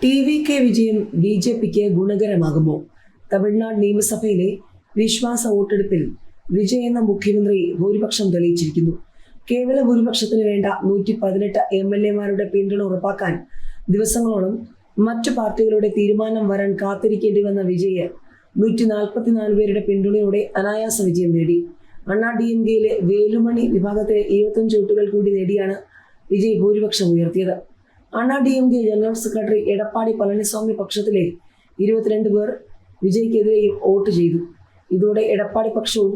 ടി.വി.കെ വിജയം ബി.ജെ.പിക്ക് ഗുണകരമാകുമോ? തമിഴ്നാട് നിയമസഭയിലെ വിശ്വാസ വോട്ടെടുപ്പിൽ വിജയ് എന്ന മുഖ്യമന്ത്രി ഭൂരിപക്ഷം തെളിയിച്ചിരിക്കുന്നു. കേവല ഭൂരിപക്ഷത്തിന് വേണ്ട 118 MLA-മാരുടെ പിന്തുണ ഉറപ്പാക്കാൻ ദിവസങ്ങളോളം മറ്റു പാർട്ടികളുടെ തീരുമാനം വരാൻ കാത്തിരിക്കേണ്ടി വന്ന വിജയ് 144 പേരുടെ പിന്തുണയോടെ അനായാസ വിജയം നേടി. അണ്ണാ DMKയിലെ വേലുമണി വിഭാഗത്തിലെ 25 വോട്ടുകൾ കൂടി നേടിയാണ് വിജയ് ഭൂരിപക്ഷം ഉയർത്തിയത്. Anna DMK general secretary Edappadi Palaniswami പക്ഷത്തിലെ 22 പേർ വിജയ്ക്കെതിരെയും വോട്ട് ചെയ്തു. ഇതോടെ എടപ്പാടി പക്ഷവും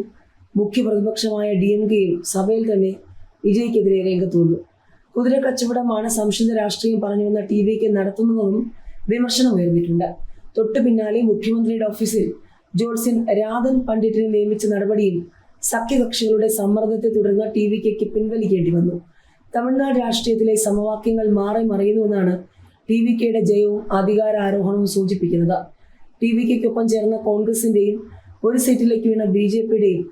മുഖ്യ പ്രതിപക്ഷമായ DMKയും സഭയിൽ തന്നെ വിജയ്ക്കെതിരെ രംഗത്ത് വന്നു. കുതിര കച്ചവടമാണ് സംശുദ്ധ രാഷ്ട്രീയം പറഞ്ഞുവന്ന ടി.വി.കെ നടത്തുന്നതെന്നും വിമർശനം ഉയർന്നിട്ടുണ്ട്. തൊട്ടു പിന്നാലെ മുഖ്യമന്ത്രിയുടെ ഓഫീസിൽ ജോത്സ്യൻ രാധൻ പണ്ഡിറ്റിനെ നിയമിച്ച നടപടിയും സഖ്യകക്ഷികളുടെ സമ്മർദ്ദത്തെ തുടർന്ന് ടി.വി.കെക്ക് പിൻവലിക്കേണ്ടി വന്നു. തമിഴ്നാട് രാഷ്ട്രീയത്തിലെ സമവാക്യങ്ങൾ മാറി മറിയുന്നുവെന്നാണ് ടി.വി.കെയുടെ ജയവും അധികാരാരോഹണവും സൂചിപ്പിക്കുന്നത്. ടി.വി.കെക്കൊപ്പം ചേർന്ന കോൺഗ്രസിന്റെയും ഒരു സീറ്റിലേക്ക് വീണ ബി.ജെ.പിയുടെയും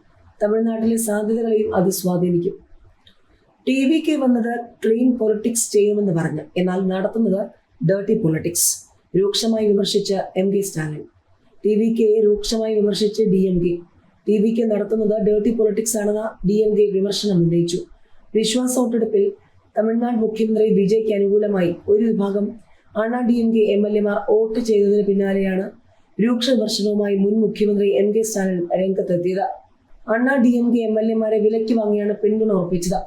തമിഴ്നാട്ടിലെ സാധ്യതകളെയും അത് സ്വാധീനിക്കും. ടി.വി.കെ വന്നത് ക്ലീൻ പൊളിറ്റിക്സ് ചെയ്യുമെന്ന് പറഞ്ഞ്, എന്നാൽ നടത്തുന്നത് ഡേർട്ടി പൊളിറ്റിക്സ്. രൂക്ഷമായി വിമർശിച്ച M.K. സ്റ്റാലിൻ. ടി.വി.കെയെ രൂക്ഷമായി വിമർശിച്ച് DMK. ടി.വി.കെ നടത്തുന്നത് ഡേർട്ടി പൊളിറ്റിക്സ് ആണെന്ന DMK വിമർശനം ഉന്നയിച്ചു. വിശ്വാസ വോട്ടെടുപ്പിൽ തമിഴ്നാട് മുഖ്യമന്ത്രി വിജയ്ക്ക് അനുകൂലമായി ഒരു വിഭാഗം അണ്ണാ DMK MLA-മാർ വോട്ട് ചെയ്തതിന് പിന്നാലെയാണ് രൂക്ഷ വിമർശനവുമായി മുൻ മുഖ്യമന്ത്രി M.K. സ്റ്റാലിൻ രംഗത്തെത്തിയത്. അണ്ണാ DMK MLA-മാരെ വിലയ്ക്ക് വാങ്ങിയാണ് പിന്തുണ ഉറപ്പിച്ചത്.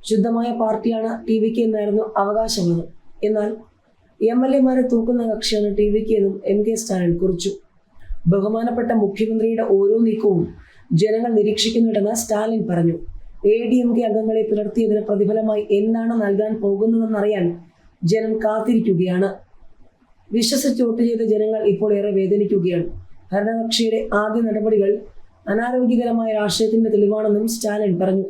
ശുദ്ധമായ പാർട്ടിയാണ് ടി.വി.കെ എന്നായിരുന്നു അവകാശവാദം. എന്നാൽ MLA-മാരെ തൂക്കുന്ന കക്ഷിയാണ് ടി.വി.കെ എന്നും M.K. സ്റ്റാലിൻ കുറിച്ചു. ബഹുമാനപ്പെട്ട മുഖ്യമന്ത്രിയുടെ ഓരോ നീക്കവും ജനങ്ങൾ നിരീക്ഷിക്കുന്നുണ്ടെന്ന് സ്റ്റാലിൻ പറഞ്ഞു. ADMK അംഗങ്ങളെ പുലർത്തിയതിന് പ്രതിഫലമായി എന്താണ് നൽകാൻ പോകുന്നതെന്നറിയാൻ ജനം കാത്തിരിക്കുകയാണ്. വിശ്വസിച്ച് വോട്ട് ചെയ്ത ജനങ്ങൾ ഇപ്പോൾ ഏറെ വേദനിക്കുകയാണ്. ഭരണകക്ഷിയുടെ ആദ്യ നടപടികൾ അനാരോഗ്യകരമായ രാഷ്ട്രീയത്തിന്റെ തെളിവാണെന്നും സ്റ്റാലിൻ പറഞ്ഞു.